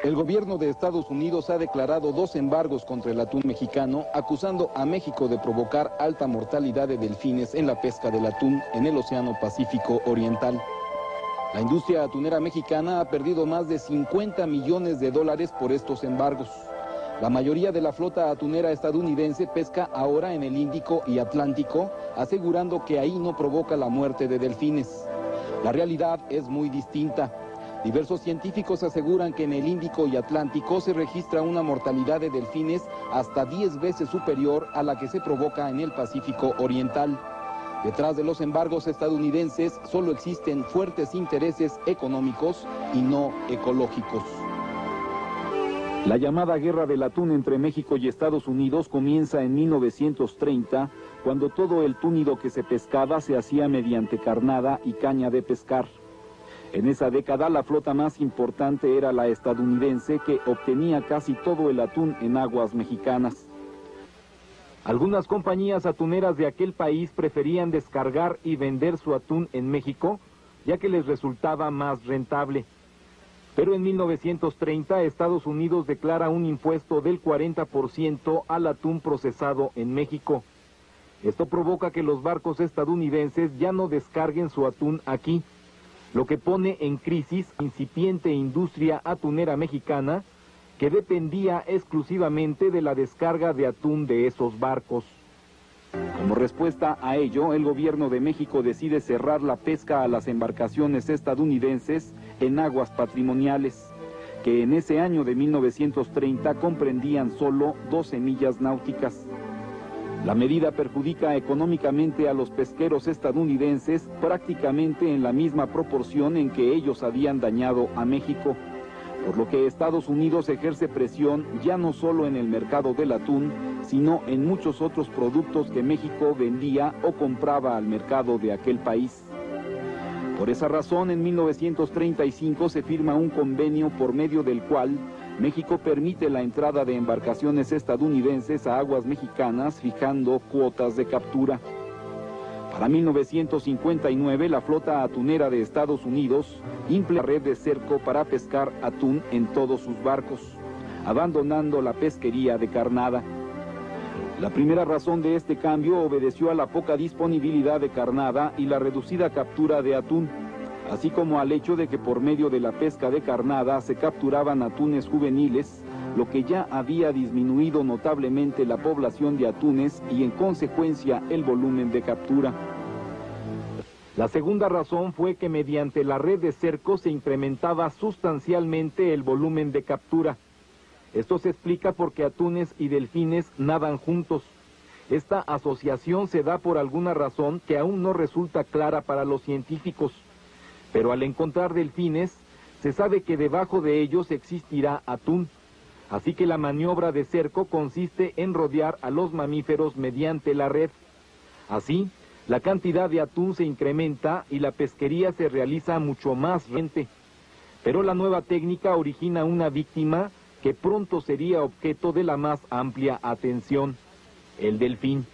El gobierno de Estados Unidos ha declarado 2 embargos contra el atún mexicano, acusando a México de provocar alta mortalidad de delfines en la pesca del atún en el Océano Pacífico Oriental. La industria atunera mexicana ha perdido más de 50 millones de dólares por estos embargos. La mayoría de la flota atunera estadounidense pesca ahora en el Índico y Atlántico, asegurando que ahí no provoca la muerte de delfines. La realidad es muy distinta. Diversos científicos aseguran que en el Índico y Atlántico se registra una mortalidad de delfines hasta 10 veces superior a la que se provoca en el Pacífico Oriental. Detrás de los embargos estadounidenses solo existen fuertes intereses económicos y no ecológicos. La llamada guerra del atún entre México y Estados Unidos comienza en 1930, cuando todo el túnido que se pescaba se hacía mediante carnada y caña de pescar. En esa década la flota más importante era la estadounidense, que obtenía casi todo el atún en aguas mexicanas. Algunas compañías atuneras de aquel país preferían descargar y vender su atún en México, ya que les resultaba más rentable. Pero en 1930 Estados Unidos declara un impuesto del 40% al atún procesado en México. Esto provoca que los barcos estadounidenses ya no descarguen su atún aquí, lo que pone en crisis la incipiente industria atunera mexicana, que dependía exclusivamente de la descarga de atún de esos barcos. Como respuesta a ello, el gobierno de México decide cerrar la pesca a las embarcaciones estadounidenses en aguas patrimoniales, que en ese año de 1930 comprendían solo 12 millas náuticas. La medida perjudica económicamente a los pesqueros estadounidenses prácticamente en la misma proporción en que ellos habían dañado a México, por lo que Estados Unidos ejerce presión ya no solo en el mercado del atún, sino en muchos otros productos que México vendía o compraba al mercado de aquel país. Por esa razón, en 1935 se firma un convenio por medio del cual México permite la entrada de embarcaciones estadounidenses a aguas mexicanas, fijando cuotas de captura. Para 1959, la flota atunera de Estados Unidos implementa red de cerco para pescar atún en todos sus barcos, abandonando la pesquería de carnada. La primera razón de este cambio obedeció a la poca disponibilidad de carnada y la reducida captura de atún, así como al hecho de que por medio de la pesca de carnada se capturaban atunes juveniles, lo que ya había disminuido notablemente la población de atunes y en consecuencia el volumen de captura. La segunda razón fue que mediante la red de cerco se incrementaba sustancialmente el volumen de captura. Esto se explica porque atunes y delfines nadan juntos. Esta asociación se da por alguna razón que aún no resulta clara para los científicos. Pero al encontrar delfines, se sabe que debajo de ellos existirá atún. Así que la maniobra de cerco consiste en rodear a los mamíferos mediante la red. Así, la cantidad de atún se incrementa y la pesquería se realiza mucho más rápidamente. Pero la nueva técnica origina una víctima que pronto sería objeto de la más amplia atención: el delfín.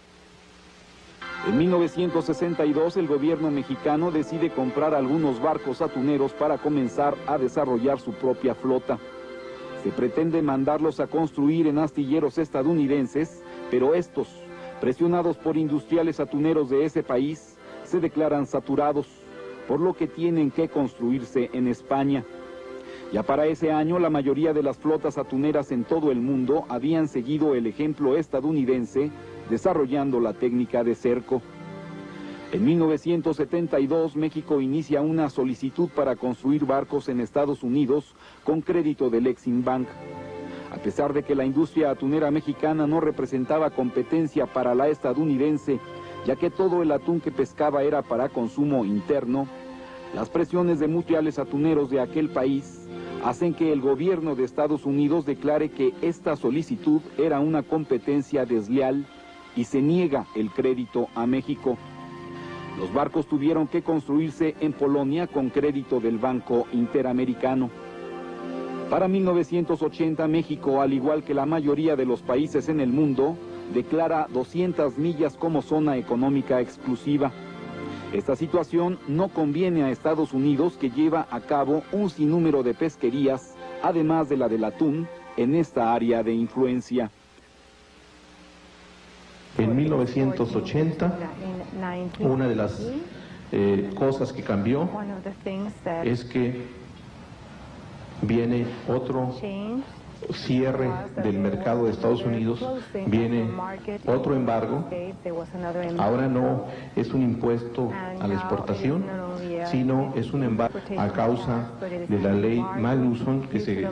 En 1962 el gobierno mexicano decide comprar algunos barcos atuneros para comenzar a desarrollar su propia flota. Se pretende mandarlos a construir en astilleros estadounidenses, pero estos, presionados por industriales atuneros de ese país, se declaran saturados, por lo que tienen que construirse en España. Ya para ese año la mayoría de las flotas atuneras en todo el mundo habían seguido el ejemplo estadounidense, desarrollando la técnica de cerco. En 1972 México inicia una solicitud para construir barcos en Estados Unidos con crédito del Exim Bank. A pesar de que la industria atunera mexicana no representaba competencia para la estadounidense, ya que todo el atún que pescaba era para consumo interno, las presiones de mutuales atuneros de aquel país hacen que el gobierno de Estados Unidos declare que esta solicitud era una competencia desleal y se niega el crédito a México. Los barcos tuvieron que construirse en Polonia con crédito del Banco Interamericano. Para 1980, México, al igual que la mayoría de los países en el mundo, declara 200 millas como zona económica exclusiva. Esta situación no conviene a Estados Unidos, que lleva a cabo un sinnúmero de pesquerías, además de la del atún, en esta área de influencia. En 1980, una de las cosas que cambió es que viene otro cierre del mercado de Estados Unidos, viene otro embargo. Ahora no es un impuesto a la exportación, sino es un embargo a causa de la ley Magnuson, que se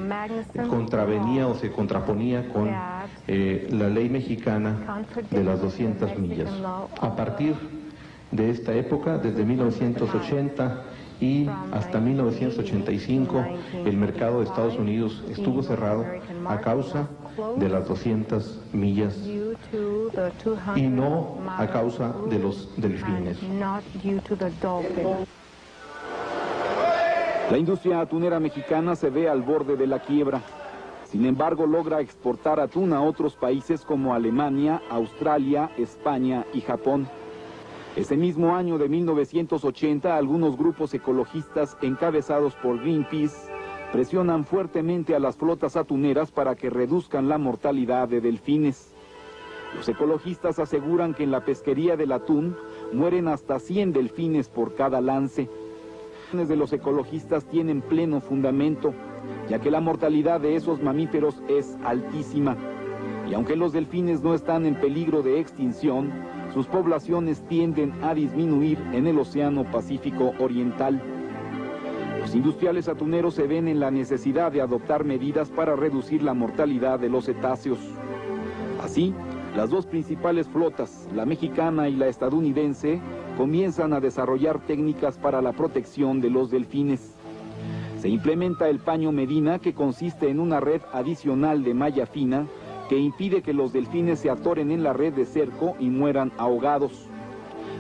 contravenía o se contraponía con la ley mexicana de las 200 millas. A partir de esta época, desde 1980 y hasta 1985, el mercado de Estados Unidos estuvo cerrado a causa de las 200 millas y no a causa de los delfines. La industria atunera mexicana se ve al borde de la quiebra. Sin embargo, logra exportar atún a otros países como Alemania, Australia, España y Japón. Ese mismo año de 1980, algunos grupos ecologistas encabezados por Greenpeace presionan fuertemente a las flotas atuneras para que reduzcan la mortalidad de delfines. Los ecologistas aseguran que en la pesquería del atún mueren hasta 100 delfines por cada lance. Las de los ecologistas tienen pleno fundamento, ya que la mortalidad de esos mamíferos es altísima. Y aunque los delfines no están en peligro de extinción, sus poblaciones tienden a disminuir en el Océano Pacífico Oriental. Los industriales atuneros se ven en la necesidad de adoptar medidas para reducir la mortalidad de los cetáceos. Así, las dos principales flotas, la mexicana y la estadounidense, comienzan a desarrollar técnicas para la protección de los delfines. Se implementa el paño Medina, que consiste en una red adicional de malla fina que impide que los delfines se atoren en la red de cerco y mueran ahogados.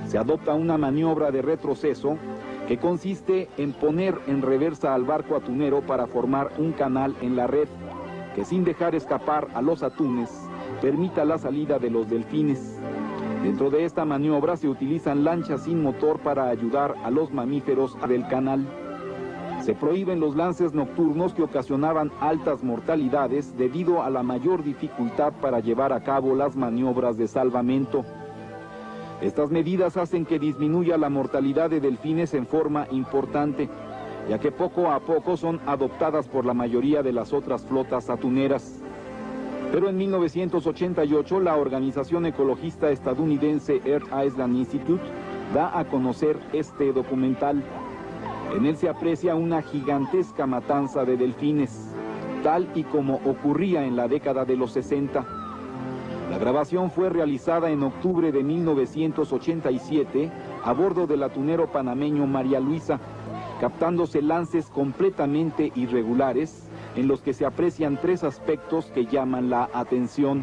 Se adopta una maniobra de retroceso que consiste en poner en reversa al barco atunero para formar un canal en la red, que sin dejar escapar a los atunes, permita la salida de los delfines. Dentro de esta maniobra se utilizan lanchas sin motor para ayudar a los mamíferos del canal. Se prohíben los lances nocturnos, que ocasionaban altas mortalidades debido a la mayor dificultad para llevar a cabo las maniobras de salvamento. Estas medidas hacen que disminuya la mortalidad de delfines en forma importante, ya que poco a poco son adoptadas por la mayoría de las otras flotas atuneras. Pero en 1988 la organización ecologista estadounidense Earth Island Institute da a conocer este documental. En él se aprecia una gigantesca matanza de delfines, tal y como ocurría en la década de los 60. La grabación fue realizada en octubre de 1987 a bordo del atunero panameño María Luisa, captándose lances completamente irregulares en los que se aprecian tres aspectos que llaman la atención.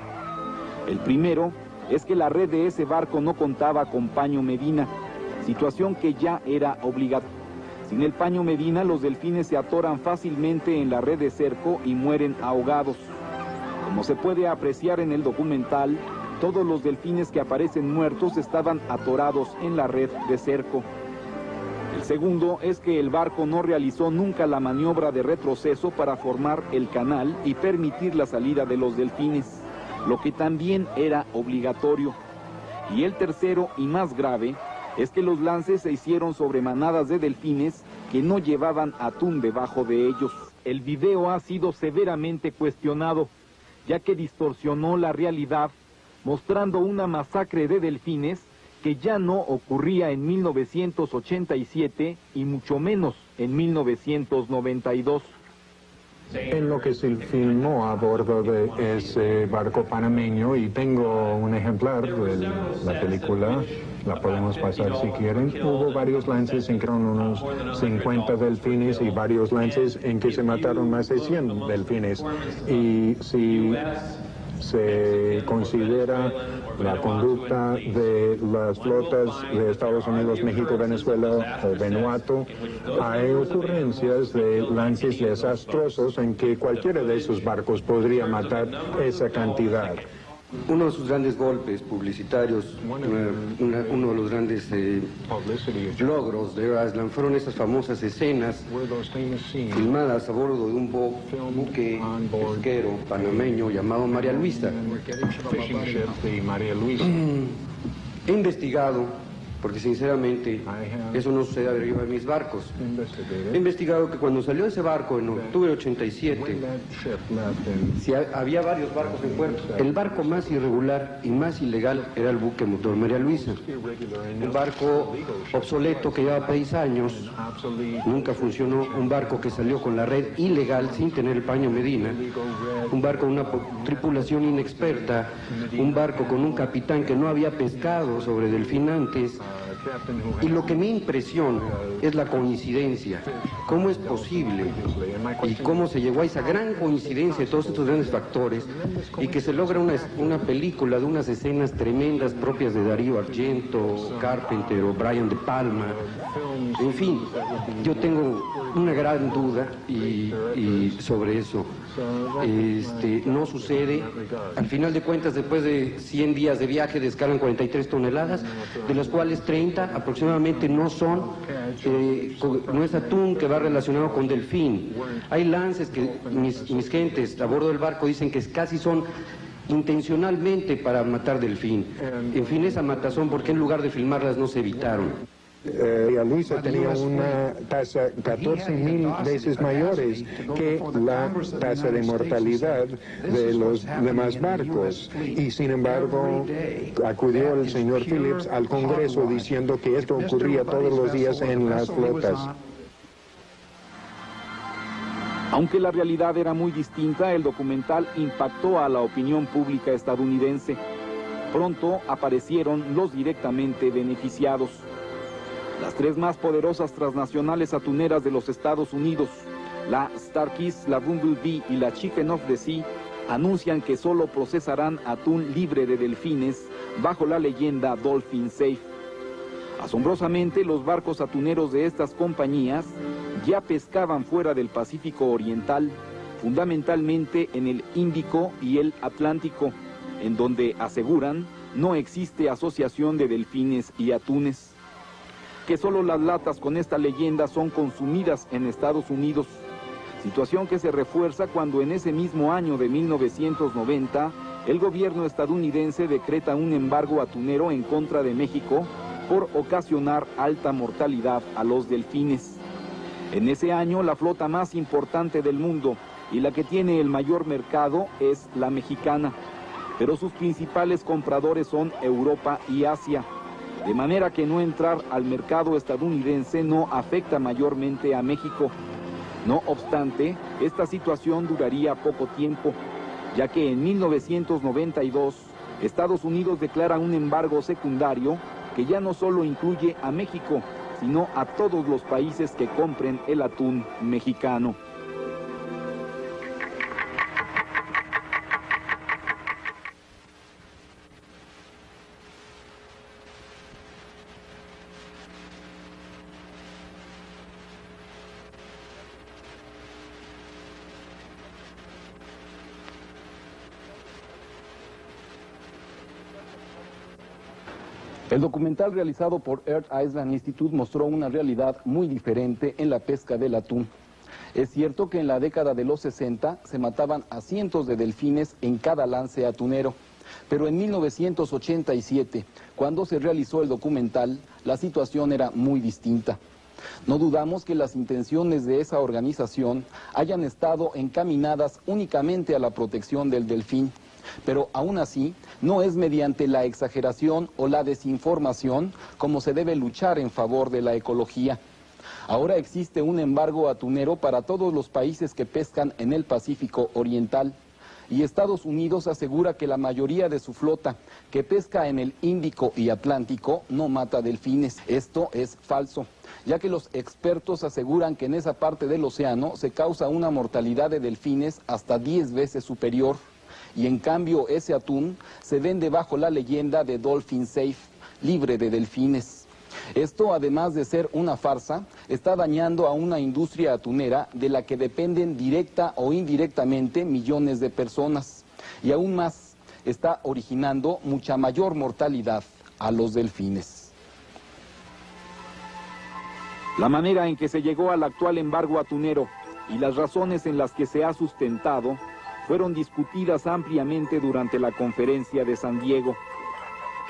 El primero es que la red de ese barco no contaba con paño Medina, situación que ya era obligatoria. Sin el paño Medina, los delfines se atoran fácilmente en la red de cerco y mueren ahogados. Como se puede apreciar en el documental, todos los delfines que aparecen muertos estaban atorados en la red de cerco. El segundo es que el barco no realizó nunca la maniobra de retroceso para formar el canal y permitir la salida de los delfines, lo que también era obligatorio. Y el tercero y más grave es que los lances se hicieron sobre manadas de delfines que no llevaban atún debajo de ellos. El video ha sido severamente cuestionado, ya que distorsionó la realidad, mostrando una masacre de delfines que ya no ocurría en 1987 y mucho menos en 1992. En lo que se filmó a bordo de ese barco panameño, y tengo un ejemplar de la película, la podemos pasar si quieren. Hubo varios lances en que eran unos 50 delfines y varios lances en que se mataron más de 100 delfines. Y si se considera la conducta de las flotas de Estados Unidos, México, Venezuela o Vanuatu. Hay ocurrencias de lances desastrosos en que cualquiera de esos barcos podría matar esa cantidad. Uno de sus grandes golpes publicitarios, uno de los grandes logros de Air Island fueron esas famosas escenas filmadas a bordo de un buque pesquero panameño llamado María Luisa. He investigado, porque sinceramente eso no sucede arriba de mis barcos. He investigado que cuando salió ese barco en octubre de 87, había varios barcos en puerto. El barco más irregular y más ilegal era el buque motor María Luisa. Un barco obsoleto que llevaba 6 años, nunca funcionó. Un barco que salió con la red ilegal sin tener el paño Medina. Un barco con una tripulación inexperta. Un barco con un capitán que no había pescado sobre delfín antes. Y lo que me impresiona es la coincidencia. ¿Cómo es posible? Y cómo se llegó a esa gran coincidencia de todos estos grandes factores y que se logra una película de unas escenas tremendas propias de Darío Argento, Carpenter o Brian De Palma. En fin, yo tengo una gran duda y sobre eso. No sucede. Al final de cuentas, después de 100 días de viaje, descargan 43 toneladas, de las cuales 30 aproximadamente no es atún que va relacionado con delfín. Hay lances que mis gentes a bordo del barco dicen que casi son intencionalmente para matar delfín. En fin, esa matazón, ¿por qué en lugar de filmarlas no se evitaron? María Luisa tenía una tasa 14,000 veces mayores que la tasa de mortalidad de los demás barcos. Y sin embargo, acudió el señor Phillips al Congreso diciendo que esto ocurría todos los días en las flotas. Aunque la realidad era muy distinta, el documental impactó a la opinión pública estadounidense. Pronto aparecieron los directamente beneficiados. Las 3 más poderosas transnacionales atuneras de los Estados Unidos, la Starkist, la Bumblebee y la Chicken of the Sea, anuncian que solo procesarán atún libre de delfines bajo la leyenda Dolphin Safe. Asombrosamente, los barcos atuneros de estas compañías ya pescaban fuera del Pacífico Oriental, fundamentalmente en el Índico y el Atlántico, en donde aseguran no existe asociación de delfines y atunes. Que solo las latas con esta leyenda son consumidas en Estados Unidos, situación que se refuerza cuando en ese mismo año de 1990 el gobierno estadounidense decreta un embargo atunero en contra de México por ocasionar alta mortalidad a los delfines. En ese año la flota más importante del mundo y la que tiene el mayor mercado es la mexicana, pero sus principales compradores son Europa y Asia. De manera que no entrar al mercado estadounidense no afecta mayormente a México. No obstante, esta situación duraría poco tiempo, ya que en 1992 Estados Unidos declara un embargo secundario que ya no solo incluye a México, sino a todos los países que compren el atún mexicano. El documental realizado por Earth Island Institute mostró una realidad muy diferente en la pesca del atún. Es cierto que en la década de los 60 se mataban a cientos de delfines en cada lance atunero, pero en 1987, cuando se realizó el documental, la situación era muy distinta. No dudamos que las intenciones de esa organización hayan estado encaminadas únicamente a la protección del delfín, pero aún así no es mediante la exageración o la desinformación como se debe luchar en favor de la ecología. Ahora existe un embargo atunero para todos los países que pescan en el Pacífico Oriental y Estados Unidos asegura que la mayoría de su flota que pesca en el Índico y Atlántico no mata delfines. Esto es falso, ya que los expertos aseguran que en esa parte del océano se causa una mortalidad de delfines hasta 10 veces superior. y en cambio ese atún se vende bajo la leyenda de Dolphin Safe, libre de delfines. Esto, además de ser una farsa, está dañando a una industria atunera de la que dependen directa o indirectamente millones de personas. Y aún más, está originando mucha mayor mortalidad a los delfines. La manera en que se llegó al actual embargo atunero y las razones en las que se ha sustentado fueron discutidas ampliamente durante la conferencia de San Diego.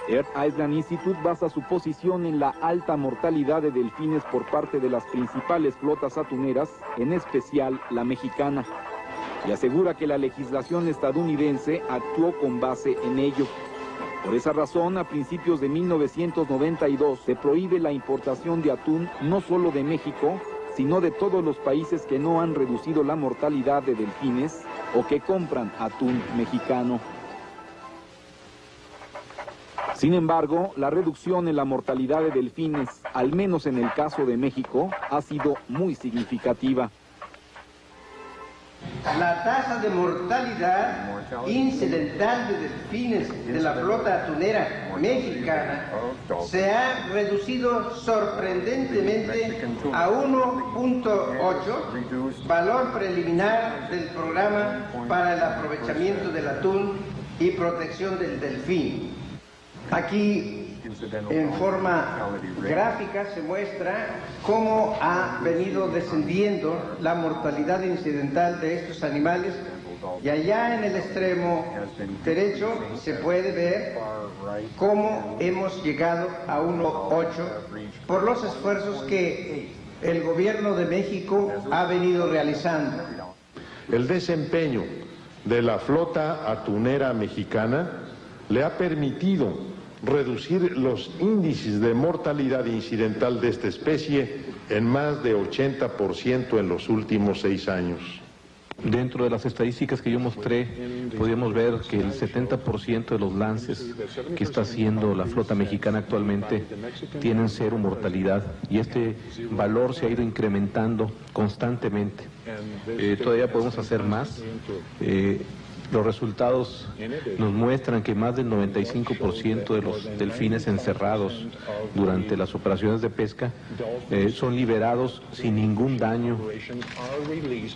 Earth Island Institute basa su posición en la alta mortalidad de delfines por parte de las principales flotas atuneras, en especial la mexicana, y asegura que la legislación estadounidense actuó con base en ello. Por esa razón, a principios de 1992 se prohíbe la importación de atún no solo de México, sino de todos los países que no han reducido la mortalidad de delfines o que compran atún mexicano. Sin embargo, la reducción en la mortalidad de delfines, al menos en el caso de México, ha sido muy significativa. La tasa de mortalidad incidental de delfines de la flota atunera mexicana se ha reducido sorprendentemente a 1.8, valor preliminar del programa para el aprovechamiento del atún y protección del delfín. Aquí, en forma gráfica, se muestra cómo ha venido descendiendo la mortalidad incidental de estos animales, y allá en el extremo derecho se puede ver cómo hemos llegado a 1.8 por los esfuerzos que el gobierno de México ha venido realizando. El desempeño de la flota atunera mexicana le ha permitido reducir los índices de mortalidad incidental de esta especie en más de 80% en los últimos 6 años. Dentro de las estadísticas que yo mostré, podíamos ver que el 70% de los lances que está haciendo la flota mexicana actualmente tienen 0 mortalidad, y este valor se ha ido incrementando constantemente. Todavía podemos hacer más. Los resultados nos muestran que más del 95% de los delfines encerrados durante las operaciones de pesca son liberados sin ningún daño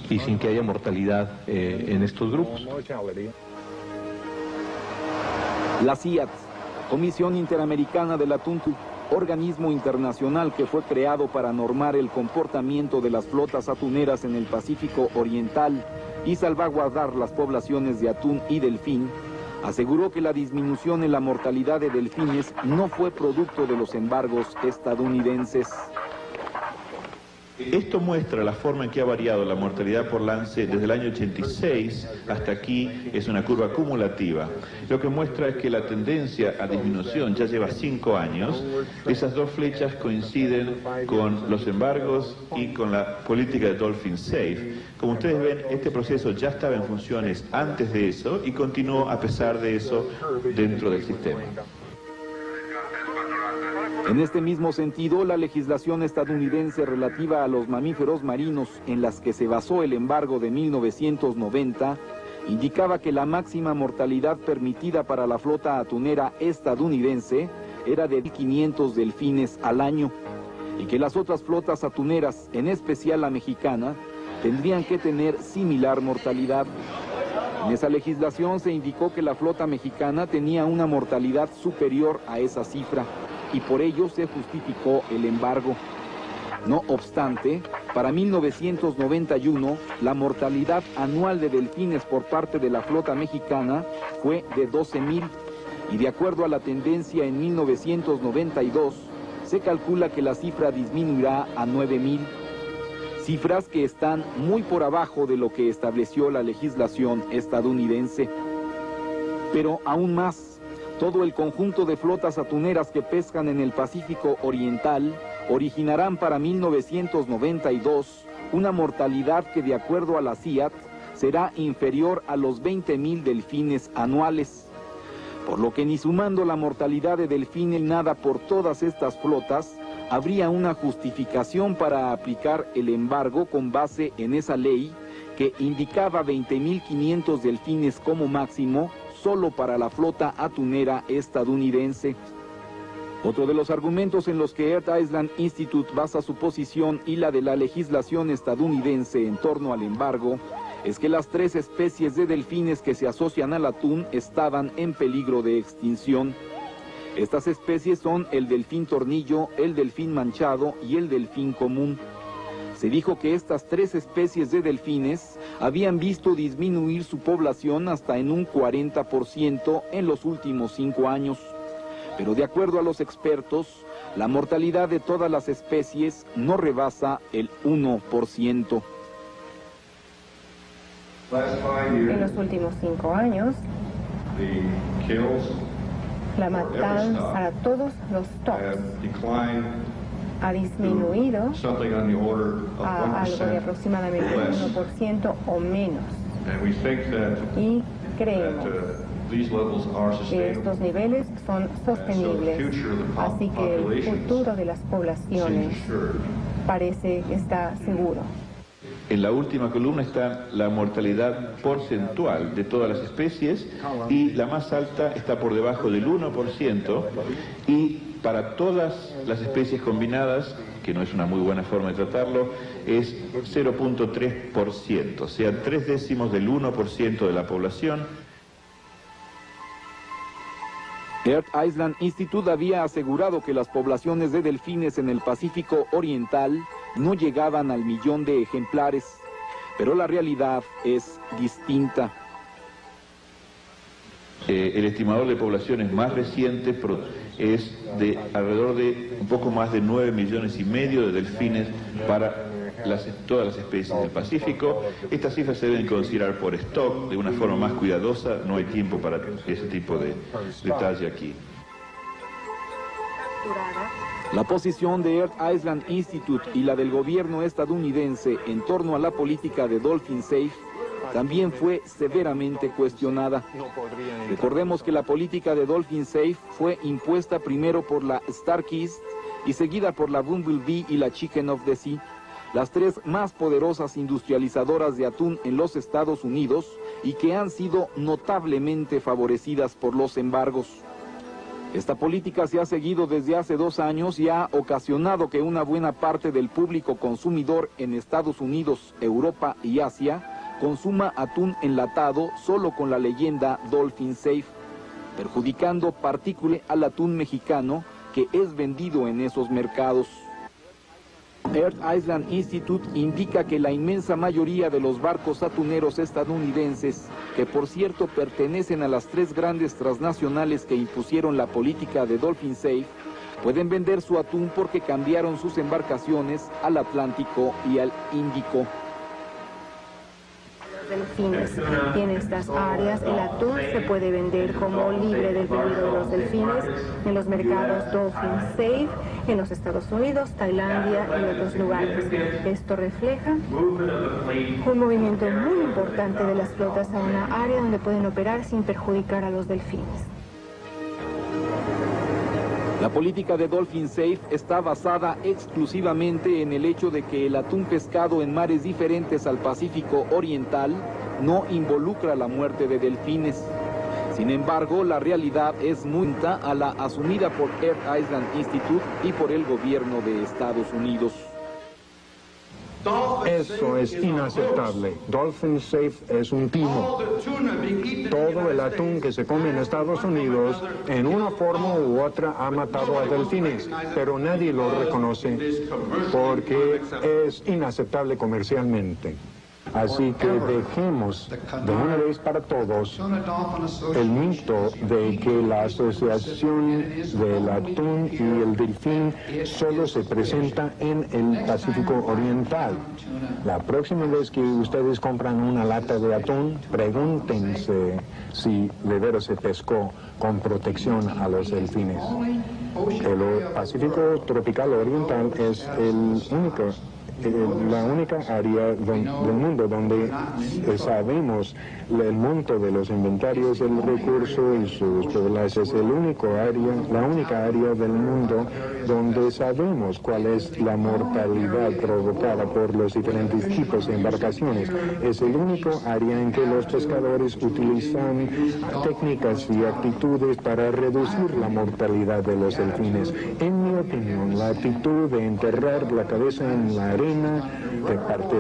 y sin que haya mortalidad en estos grupos. La CIAT, Comisión Interamericana del Atún, organismo internacional que fue creado para normar el comportamiento de las flotas atuneras en el Pacífico Oriental y salvaguardar las poblaciones de atún y delfín, aseguró que la disminución en la mortalidad de delfines no fue producto de los embargos estadounidenses. Esto muestra la forma en que ha variado la mortalidad por lance desde el año 86 hasta aquí. Es una curva acumulativa. Lo que muestra es que la tendencia a disminución ya lleva 5 años. Esas dos flechas coinciden con los embargos y con la política de Dolphin Safe. Como ustedes ven, este proceso ya estaba en funciones antes de eso y continuó a pesar de eso dentro del sistema. En este mismo sentido, la legislación estadounidense relativa a los mamíferos marinos, en las que se basó el embargo de 1990, indicaba que la máxima mortalidad permitida para la flota atunera estadounidense era de 1.500 delfines al año, y que las otras flotas atuneras, en especial la mexicana, tendrían que tener similar mortalidad. En esa legislación se indicó que la flota mexicana tenía una mortalidad superior a esa cifra, y por ello se justificó el embargo. No obstante, para 1991, la mortalidad anual de delfines por parte de la flota mexicana fue de 12,000, y de acuerdo a la tendencia en 1992, se calcula que la cifra disminuirá a 9,000, cifras que están muy por abajo de lo que estableció la legislación estadounidense. Pero aún más, todo el conjunto de flotas atuneras que pescan en el Pacífico Oriental originarán para 1992 una mortalidad que, de acuerdo a la CIAT, será inferior a los 20,000 delfines anuales. Por lo que ni sumando la mortalidad de delfines nada por todas estas flotas, habría una justificación para aplicar el embargo con base en esa ley que indicaba 20.500 delfines como máximo solo para la flota atunera estadounidense. Otro de los argumentos en los que Earth Island Institute basa su posición y la de la legislación estadounidense en torno al embargo es que las 3 especies de delfines que se asocian al atún estaban en peligro de extinción. Estas especies son el delfín tornillo, el delfín manchado y el delfín común. Se dijo que estas 3 especies de delfines habían visto disminuir su población hasta en un 40% en los últimos 5 años. Pero de acuerdo a los expertos, la mortalidad de todas las especies no rebasa el 1%. En los últimos 5 años, la matanza a todos los stocks ha disminuido a algo de aproximadamente 1% o menos. Y creemos que estos niveles son sostenibles, así que el futuro de las poblaciones parece que está seguro. En la última columna está la mortalidad porcentual de todas las especies y la más alta está por debajo del 1% y para todas las especies combinadas, que no es una muy buena forma de tratarlo, es 0.3%, o sea, 0.3 del 1% de la población. Earth Island Institute había asegurado que las poblaciones de delfines en el Pacífico Oriental no llegaban al 1.000.000 de ejemplares, pero la realidad es distinta. El estimador de poblaciones más reciente es de alrededor de un poco más de 9,5 millones de delfines para todas las especies del Pacífico. Estas cifras se deben considerar por stock de una forma más cuidadosa, no hay tiempo para ese tipo de detalle aquí. La posición de Earth Island Institute y la del gobierno estadounidense en torno a la política de Dolphin Safe también fue severamente cuestionada. Recordemos que la política de Dolphin Safe fue impuesta primero por la Starkist y seguida por la Bumblebee y la Chicken of the Sea, las 3 más poderosas industrializadoras de atún en los Estados Unidos y que han sido notablemente favorecidas por los embargos. Esta política se ha seguido desde hace 2 años y ha ocasionado que una buena parte del público consumidor en Estados Unidos, Europa y Asia consuma atún enlatado solo con la leyenda Dolphin Safe, perjudicando particularmente al atún mexicano que es vendido en esos mercados. Earth Island Institute indica que la inmensa mayoría de los barcos atuneros estadounidenses, que por cierto pertenecen a las 3 grandes transnacionales que impusieron la política de Dolphin Safe, pueden vender su atún porque cambiaron sus embarcaciones al Atlántico y al Índico. Delfines. Y en estas áreas el atún se puede vender como libre del peligro de los delfines en los mercados Dolphin Safe, en los Estados Unidos, Tailandia y otros lugares. Esto refleja un movimiento muy importante de las flotas a una área donde pueden operar sin perjudicar a los delfines. La política de Dolphin Safe está basada exclusivamente en el hecho de que el atún pescado en mares diferentes al Pacífico Oriental no involucra la muerte de delfines. Sin embargo, la realidad es muy distinta a la asumida por Earth Island Institute y por el gobierno de Estados Unidos. Eso es inaceptable. Dolphin Safe es un timo. Todo el atún que se come en Estados Unidos, en una forma u otra, ha matado a delfines, pero nadie lo reconoce porque es inaceptable comercialmente. Así que dejemos de una vez para todos el mito de que la asociación del atún y el delfín solo se presenta en el Pacífico Oriental. La próxima vez que ustedes compran una lata de atún, pregúntense si de veras se pescó con protección a los delfines. El Pacífico Tropical Oriental es el único la única área del mundo donde sabemos el monto de los inventarios, el recurso y sus poblaciones. Es la única área del mundo donde sabemos cuál es la mortalidad provocada por los diferentes tipos de embarcaciones. Es el único área en que los pescadores utilizan técnicas y actitudes para reducir la mortalidad de los delfines. En mi opinión, la actitud de enterrar la cabeza en la arena de parte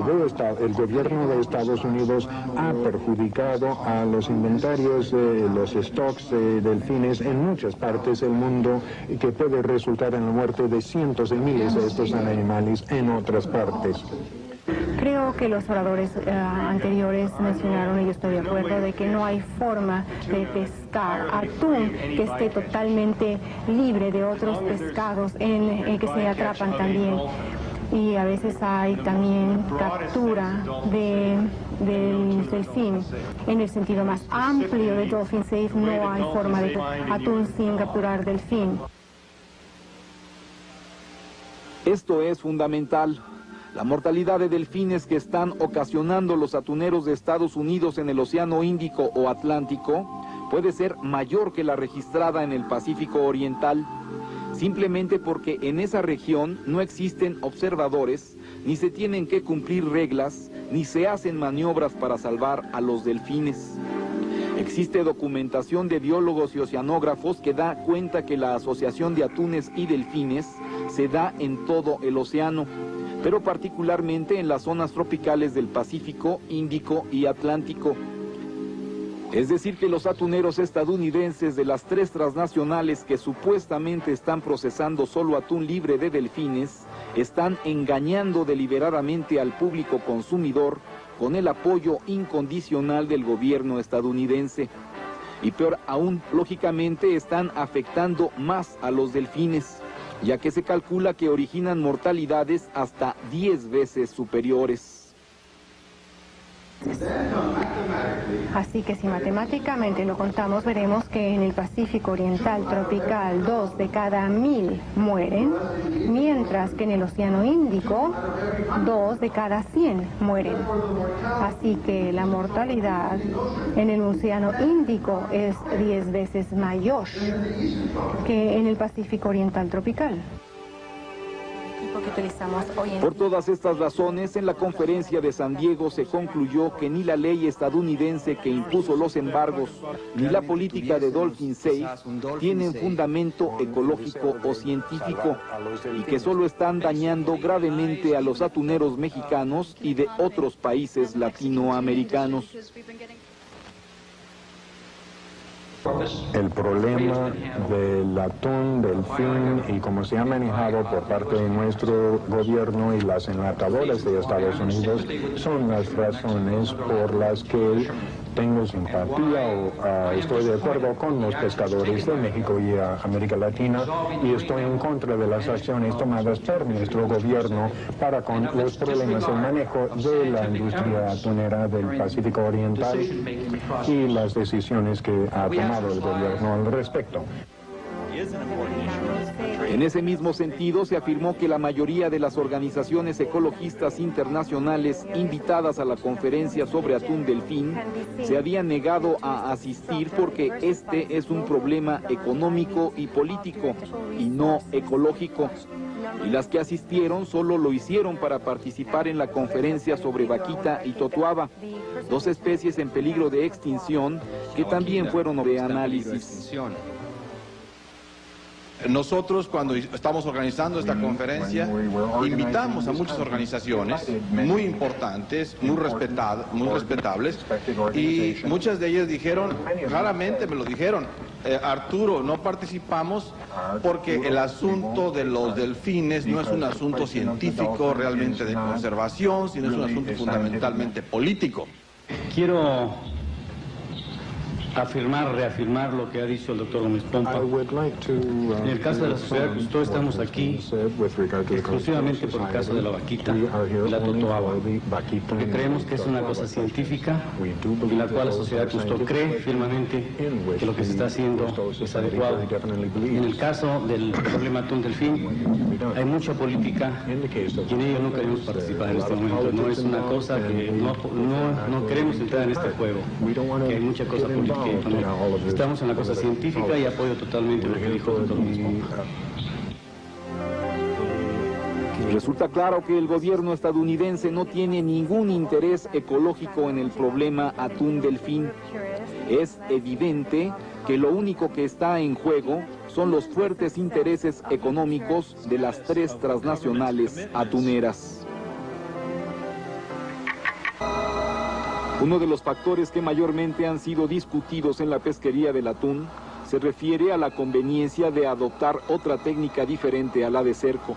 del gobierno de Estados Unidos ha perjudicado a los inventarios de los stocks de delfines en muchas partes del mundo, y que puede resultar en la muerte de cientos de miles de estos animales en otras partes. Creo que los oradores anteriores mencionaron, y yo estoy de acuerdo, de que no hay forma de pescar atún que esté totalmente libre de otros pescados en que se atrapan también. Y a veces hay también captura del delfín. En el sentido más amplio de Dolphin Safe, no hay forma de atún sin capturar delfín. Esto es fundamental. La mortalidad de delfines que están ocasionando los atuneros de Estados Unidos en el Océano Índico o Atlántico puede ser mayor que la registrada en el Pacífico Oriental, simplemente porque en esa región no existen observadores, ni se tienen que cumplir reglas, ni se hacen maniobras para salvar a los delfines. Existe documentación de biólogos y oceanógrafos que da cuenta que la asociación de atunes y delfines se da en todo el océano, pero particularmente en las zonas tropicales del Pacífico, Índico y Atlántico. Es decir, que los atuneros estadounidenses de las 3 transnacionales que supuestamente están procesando solo atún libre de delfines, están engañando deliberadamente al público consumidor con el apoyo incondicional del gobierno estadounidense. Y peor aún, lógicamente, están afectando más a los delfines, ya que se calcula que originan mortalidades hasta 10 veces superiores. Así que si matemáticamente lo contamos, veremos que en el Pacífico Oriental tropical 2 de cada 1000 mueren, mientras que en el Océano Índico 2 de cada 100 mueren. Así que la mortalidad en el Océano Índico es 10 veces mayor que en el Pacífico Oriental tropical. Por todas estas razones, en la conferencia de San Diego se concluyó que ni la ley estadounidense que impuso los embargos, ni la política de Dolphin Safe tienen fundamento ecológico o científico, y que solo están dañando gravemente a los atuneros mexicanos y de otros países latinoamericanos. El problema del atún, delfín y cómo se ha manejado por parte de nuestro gobierno y las enlatadoras de Estados Unidos son las razones por las que tengo simpatía o estoy de acuerdo con los pescadores de México y América Latina, y estoy en contra de las acciones tomadas por nuestro gobierno para con los problemas del manejo de la industria atunera del Pacífico Oriental y las decisiones que ha tomado el gobierno al respecto. En ese mismo sentido, se afirmó que la mayoría de las organizaciones ecologistas internacionales invitadas a la conferencia sobre atún delfín se habían negado a asistir porque este es un problema económico y político y no ecológico. Y las que asistieron solo lo hicieron para participar en la conferencia sobre vaquita y totuaba, 2 especies en peligro de extinción que también fueron de análisis. Nosotros, cuando estamos organizando esta conferencia, invitamos a muchas organizaciones muy importantes, muy respetables, y muchas de ellas dijeron, raramente me lo dijeron, Arturo, no participamos porque el asunto de los delfines no es un asunto científico realmente de conservación, sino es un asunto fundamentalmente político. Quiero reafirmar lo que ha dicho el doctor Gómez Pompa. En el caso de la sociedad Cousteau estamos aquí exclusivamente por el caso de la vaquita y la totoaba, que creemos que es una cosa científica en la cual la sociedad Cousteau cree firmemente que lo que se está haciendo es adecuado. En el caso del problema atún-delfín hay mucha política y en ello no queremos participar en este momento. No es una cosa que no queremos entrar en este juego, que hay mucha cosa política. Estamos en la cosa científica y apoyo totalmente lo que dijo el doctor Gómez Pompa. Resulta claro que el gobierno estadounidense no tiene ningún interés ecológico en el problema atún-delfín. Es evidente que lo único que está en juego son los fuertes intereses económicos de las tres transnacionales atuneras. Uno de los factores que mayormente han sido discutidos en la pesquería del atún se refiere a la conveniencia de adoptar otra técnica diferente a la de cerco.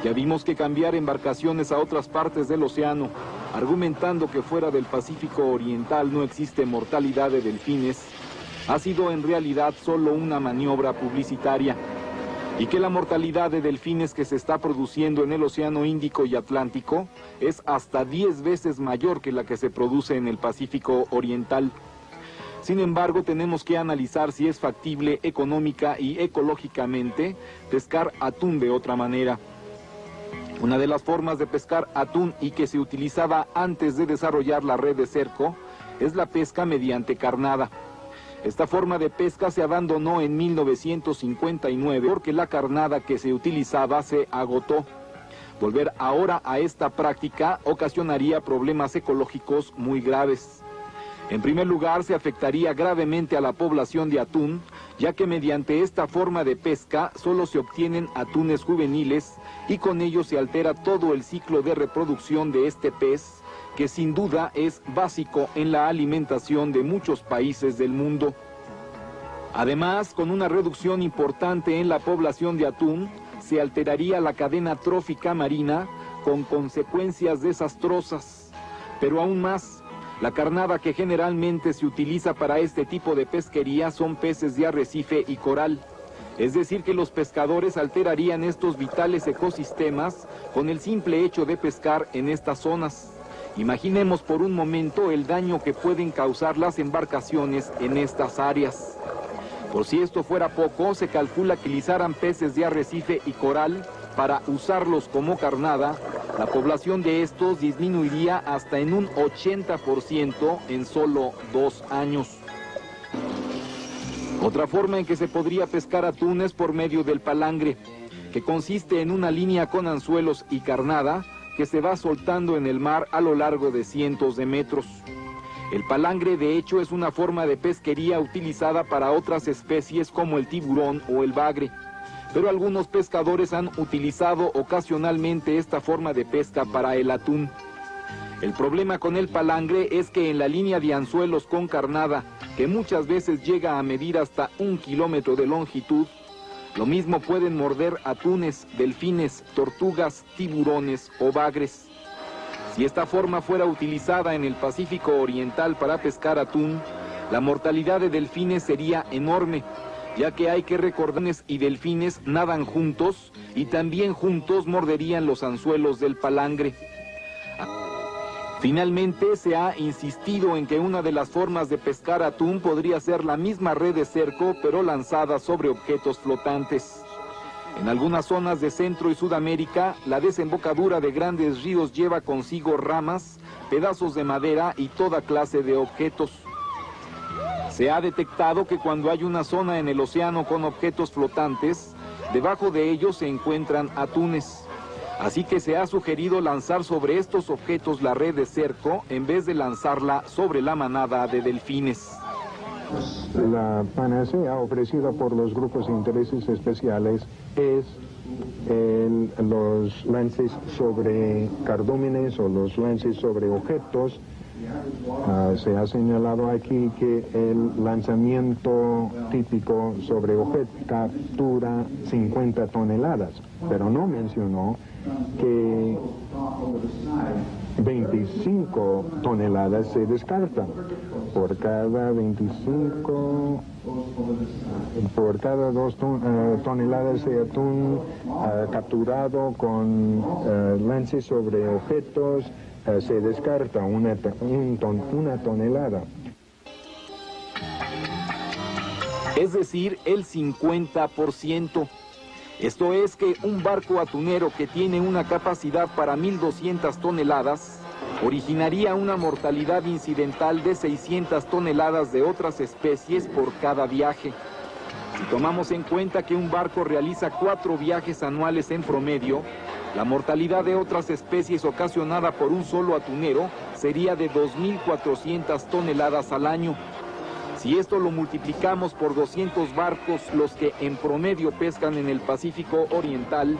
Ya vimos que cambiar embarcaciones a otras partes del océano, argumentando que fuera del Pacífico Oriental no existe mortalidad de delfines, ha sido en realidad solo una maniobra publicitaria, y que la mortalidad de delfines que se está produciendo en el Océano Índico y Atlántico es hasta 10 veces mayor que la que se produce en el Pacífico Oriental. Sin embargo, tenemos que analizar si es factible económica y ecológicamente pescar atún de otra manera. Una de las formas de pescar atún y que se utilizaba antes de desarrollar la red de cerco es la pesca mediante carnada. Esta forma de pesca se abandonó en 1959 porque la carnada que se utilizaba se agotó. Volver ahora a esta práctica ocasionaría problemas ecológicos muy graves. En primer lugar, se afectaría gravemente a la población de atún, ya que mediante esta forma de pesca solo se obtienen atunes juveniles y con ello se altera todo el ciclo de reproducción de este pez, que sin duda es básico en la alimentación de muchos países del mundo. Además, con una reducción importante en la población de atún, se alteraría la cadena trófica marina con consecuencias desastrosas. Pero aún más, la carnada que generalmente se utiliza para este tipo de pesquería son peces de arrecife y coral. Es decir, que los pescadores alterarían estos vitales ecosistemas con el simple hecho de pescar en estas zonas. Imaginemos por un momento el daño que pueden causar las embarcaciones en estas áreas. Por si esto fuera poco, se calcula que lizaran peces de arrecife y coral para usarlos como carnada. La población de estos disminuiría hasta en un 80% en solo 2 años. Otra forma en que se podría pescar atún es por medio del palangre, que consiste en una línea con anzuelos y carnada que se va soltando en el mar a lo largo de cientos de metros. El palangre, de hecho, es una forma de pesquería utilizada para otras especies como el tiburón o el bagre, pero algunos pescadores han utilizado ocasionalmente esta forma de pesca para el atún. El problema con el palangre es que en la línea de anzuelos con carnada, que muchas veces llega a medir hasta 1 kilómetro de longitud, lo mismo pueden morder atunes, delfines, tortugas, tiburones o bagres. Si esta forma fuera utilizada en el Pacífico Oriental para pescar atún, la mortalidad de delfines sería enorme, ya que hay que recordar que y delfines nadan juntos y también juntos morderían los anzuelos del palangre. Finalmente, se ha insistido en que una de las formas de pescar atún podría ser la misma red de cerco, pero lanzada sobre objetos flotantes. En algunas zonas de Centro y Sudamérica, la desembocadura de grandes ríos lleva consigo ramas, pedazos de madera y toda clase de objetos. Se ha detectado que cuando hay una zona en el océano con objetos flotantes, debajo de ellos se encuentran atunes. Así que se ha sugerido lanzar sobre estos objetos la red de cerco en vez de lanzarla sobre la manada de delfines. La panacea ofrecida por los grupos de intereses especiales es los lances sobre cardúmenes o los lances sobre objetos. Se ha señalado aquí que el lanzamiento típico sobre objeto captura 50 toneladas, pero no mencionó que 25 toneladas se descartan. Por cada 25, por cada 2 toneladas de atún capturado con lances sobre objetos, se descarta una tonelada. Es decir, el 50%. Esto es que un barco atunero que tiene una capacidad para 1.200 toneladas originaría una mortalidad incidental de 600 toneladas de otras especies por cada viaje. Si tomamos en cuenta que un barco realiza 4 viajes anuales en promedio, la mortalidad de otras especies ocasionada por un solo atunero sería de 2.400 toneladas al año. Si esto lo multiplicamos por 200 barcos, los que en promedio pescan en el Pacífico Oriental,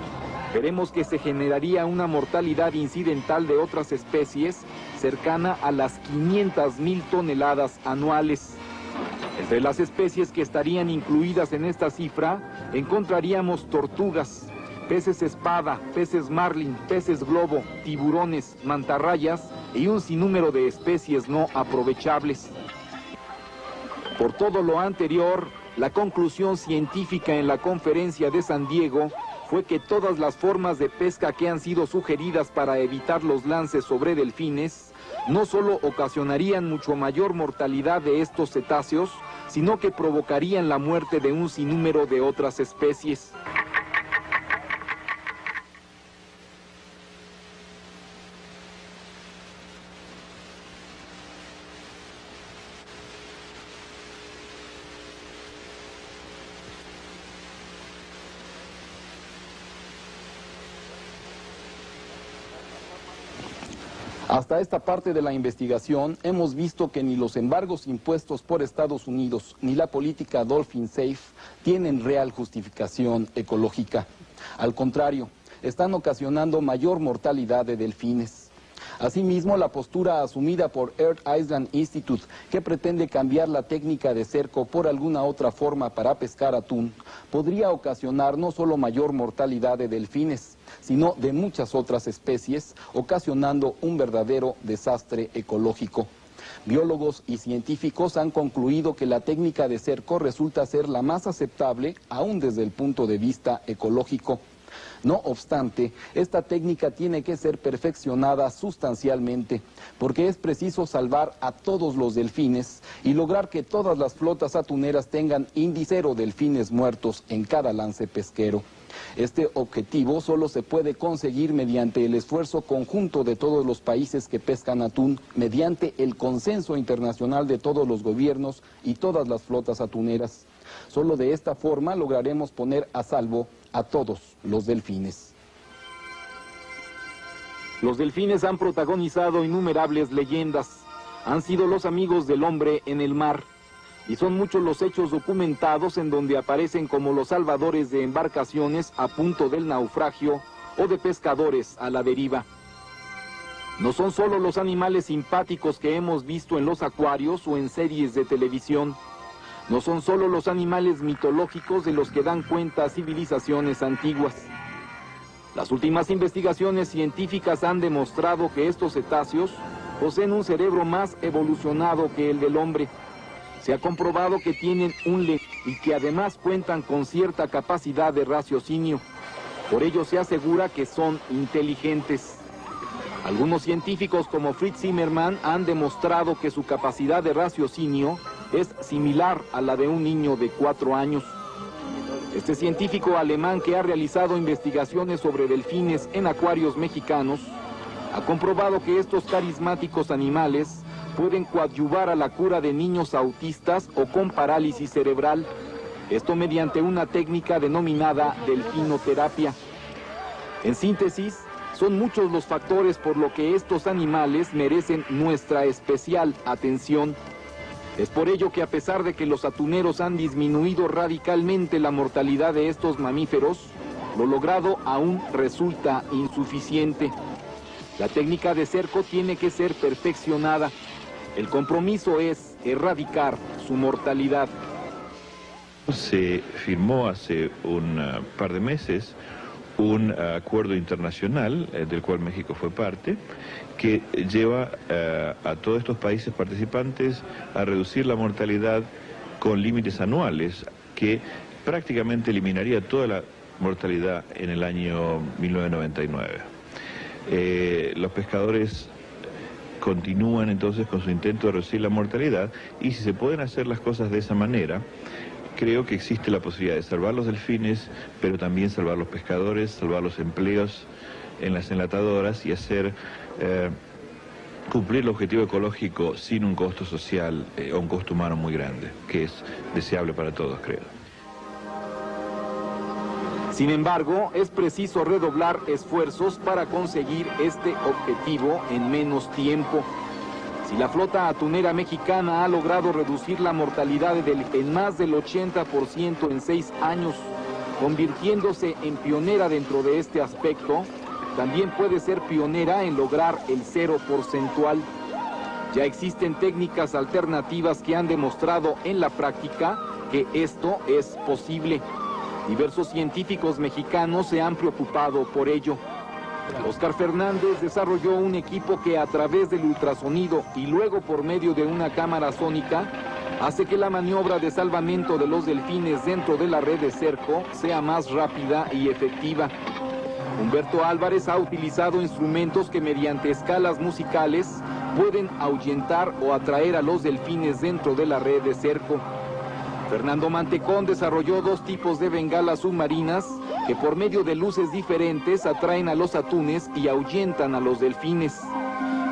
veremos que se generaría una mortalidad incidental de otras especies cercana a las 500.000 toneladas anuales. Entre las especies que estarían incluidas en esta cifra, encontraríamos tortugas, peces espada, peces marlin, peces globo, tiburones, mantarrayas y un sinnúmero de especies no aprovechables. Por todo lo anterior, la conclusión científica en la conferencia de San Diego fue que todas las formas de pesca que han sido sugeridas para evitar los lances sobre delfines no solo ocasionarían mucho mayor mortalidad de estos cetáceos, sino que provocarían la muerte de un sinnúmero de otras especies. Hasta esta parte de la investigación hemos visto que ni los embargos impuestos por Estados Unidos ni la política Dolphin Safe tienen real justificación ecológica. Al contrario, están ocasionando mayor mortalidad de delfines. Asimismo, la postura asumida por Earth Island Institute, que pretende cambiar la técnica de cerco por alguna otra forma para pescar atún, podría ocasionar no solo mayor mortalidad de delfines, sino de muchas otras especies, ocasionando un verdadero desastre ecológico. Biólogos y científicos han concluido que la técnica de cerco resulta ser la más aceptable, aún desde el punto de vista ecológico. No obstante, esta técnica tiene que ser perfeccionada sustancialmente, porque es preciso salvar a todos los delfines y lograr que todas las flotas atuneras tengan índice 0 delfines muertos en cada lance pesquero. Este objetivo solo se puede conseguir mediante el esfuerzo conjunto de todos los países que pescan atún, mediante el consenso internacional de todos los gobiernos y todas las flotas atuneras. Solo de esta forma lograremos poner a salvo a todos los delfines. Los delfines han protagonizado innumerables leyendas, han sido los amigos del hombre en el mar, y son muchos los hechos documentados en donde aparecen como los salvadores de embarcaciones a punto del naufragio o de pescadores a la deriva. No son solo los animales simpáticos que hemos visto en los acuarios o en series de televisión. No son solo los animales mitológicos de los que dan cuenta civilizaciones antiguas. Las últimas investigaciones científicas han demostrado que estos cetáceos poseen un cerebro más evolucionado que el del hombre. Se ha comprobado que tienen un lenguaje y que además cuentan con cierta capacidad de raciocinio. Por ello se asegura que son inteligentes. Algunos científicos como Fritz Zimmermann han demostrado que su capacidad de raciocinio es similar a la de un niño de 4 años. Este científico alemán, que ha realizado investigaciones sobre delfines en acuarios mexicanos, ha comprobado que estos carismáticos animales pueden coadyuvar a la cura de niños autistas o con parálisis cerebral, esto mediante una técnica denominada delfinoterapia. En síntesis, son muchos los factores por lo que estos animales merecen nuestra especial atención. Es por ello que, a pesar de que los atuneros han disminuido radicalmente la mortalidad de estos mamíferos, lo logrado aún resulta insuficiente. La técnica de cerco tiene que ser perfeccionada. El compromiso es erradicar su mortalidad. Se firmó hace un par de meses un acuerdo internacional, del cual México fue parte, que lleva a todos estos países participantes a reducir la mortalidad con límites anuales, que prácticamente eliminaría toda la mortalidad en el año 1999. Los pescadores continúan entonces con su intento de reducir la mortalidad, y si se pueden hacer las cosas de esa manera, creo que existe la posibilidad de salvar los delfines, pero también salvar los pescadores, salvar los empleos en las enlatadoras y hacer cumplir el objetivo ecológico sin un costo social o un costo humano muy grande, que es deseable para todos, creo. Sin embargo, es preciso redoblar esfuerzos para conseguir este objetivo en menos tiempo. Si la flota atunera mexicana ha logrado reducir la mortalidad en más del 80% en 6 años, convirtiéndose en pionera dentro de este aspecto, también puede ser pionera en lograr el 0 porcentual. Ya existen técnicas alternativas que han demostrado en la práctica que esto es posible. Diversos científicos mexicanos se han preocupado por ello. Óscar Fernández desarrolló un equipo que a través del ultrasonido y luego por medio de una cámara sónica hace que la maniobra de salvamento de los delfines dentro de la red de cerco sea más rápida y efectiva. Humberto Álvarez ha utilizado instrumentos que mediante escalas musicales pueden ahuyentar o atraer a los delfines dentro de la red de cerco. Fernando Mantecón desarrolló 2 tipos de bengalas submarinas que por medio de luces diferentes atraen a los atunes y ahuyentan a los delfines.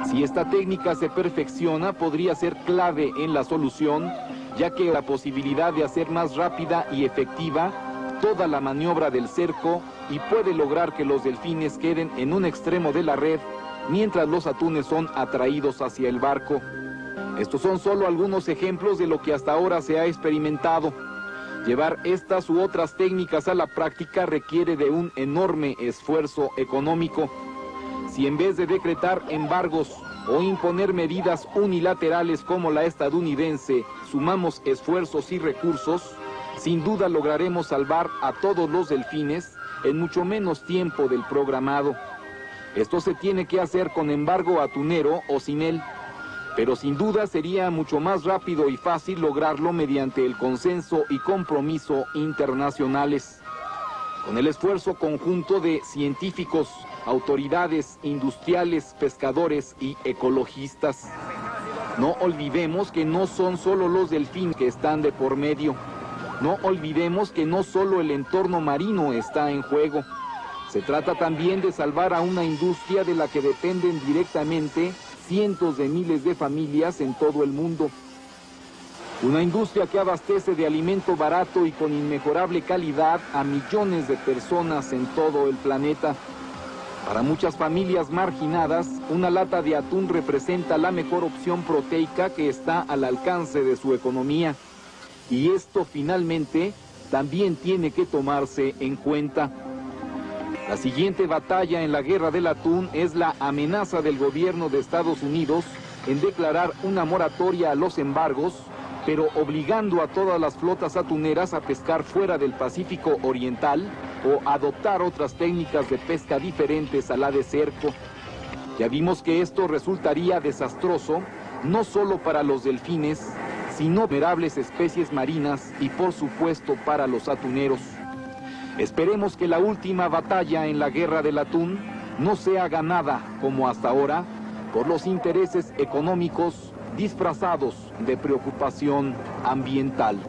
Si esta técnica se perfecciona, podría ser clave en la solución, ya que la posibilidad de hacer más rápida y efectiva toda la maniobra del cerco y puede lograr que los delfines queden en un extremo de la red mientras los atunes son atraídos hacia el barco. Estos son solo algunos ejemplos de lo que hasta ahora se ha experimentado. Llevar estas u otras técnicas a la práctica requiere de un enorme esfuerzo económico. Si en vez de decretar embargos o imponer medidas unilaterales como la estadounidense, sumamos esfuerzos y recursos, sin duda lograremos salvar a todos los delfines en mucho menos tiempo del programado. Esto se tiene que hacer con embargo atunero o sin él. Pero sin duda sería mucho más rápido y fácil lograrlo mediante el consenso y compromiso internacionales. Con el esfuerzo conjunto de científicos, autoridades, industriales, pescadores y ecologistas. No olvidemos que no son solo los delfines que están de por medio. No olvidemos que no solo el entorno marino está en juego. Se trata también de salvar a una industria de la que dependen directamente cientos de miles de familias en todo el mundo. Una industria que abastece de alimento barato y con inmejorable calidad a millones de personas en todo el planeta. Para muchas familias marginadas, una lata de atún representa la mejor opción proteica que está al alcance de su economía. Y esto finalmente también tiene que tomarse en cuenta. La siguiente batalla en la guerra del atún es la amenaza del gobierno de Estados Unidos en declarar una moratoria a los embargos, pero obligando a todas las flotas atuneras a pescar fuera del Pacífico Oriental o adoptar otras técnicas de pesca diferentes a la de cerco. Ya vimos que esto resultaría desastroso, no solo para los delfines, sino innumerables especies marinas y por supuesto para los atuneros. Esperemos que la última batalla en la guerra del atún no sea ganada, como hasta ahora, por los intereses económicos disfrazados de preocupación ambiental.